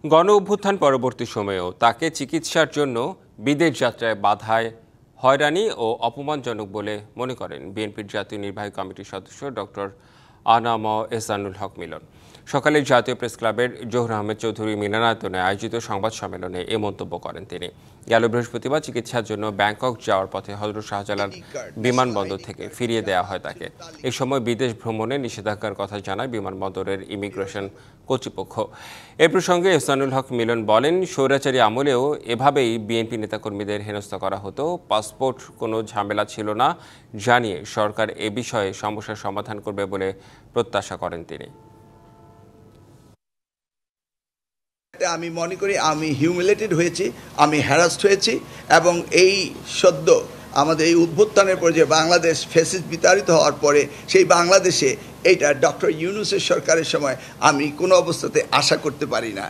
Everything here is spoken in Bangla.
গণ অভ্যুত্থান পরবর্তী সময়েও তাকে চিকিৎসার জন্য বিদেশ যাত্রায় বাধায় হয়রানি ও অপমানজনক বলে মনে করেন বিএনপির জাতীয় নির্বাহী কমিটির সদস্য ডক্টর আনাম এহসানুল হক মিলন। সকালে জাতীয় প্রেস ক্লাবের জহুর আহমেদ চৌধুরী মিলনায়তনে আয়োজিত সংবাদ সম্মেলনে এ মন্তব্য করেন তিনি। গেল বৃহস্পতিবার চিকিৎসার জন্য ব্যাংকক যাওয়ার পথে হজরত শাহজালাল বিমানবন্দর থেকে ফিরিয়ে দেওয়া হয় তাকে। এ সময় বিদেশ ভ্রমণে নিষেধাজ্ঞার কথা জানায় বিমানবন্দরের ইমিগ্রেশন কর্তৃপক্ষ। এ প্রসঙ্গে এহসানুল হক মিলন বলেন, স্বৈরাচারী আমলেও এভাবেই বিএনপি নেতাকর্মীদের হেনস্থা করা হতো। পাসপোর্ট কোনো ঝামেলা ছিল না জানিয়ে সরকার এ বিষয়ে সমস্যার সমাধান করবে বলে প্রত্যাশা করেন তিনি। আমি মনে করি আমি হিউমিলেটেড হয়েছি, আমি হ্যারাসড হয়েছি এবং এই সদ্য আমাদের এই অভ্যুত্থানের পরে যে বাংলাদেশ ফ্যাসিস্ট বিতাড়িত হওয়ার পরে সেই বাংলাদেশে এইটা ডক্টর ইউনূসের সরকারের সময় আমি কোনো অবস্থাতে আশা করতে পারি না।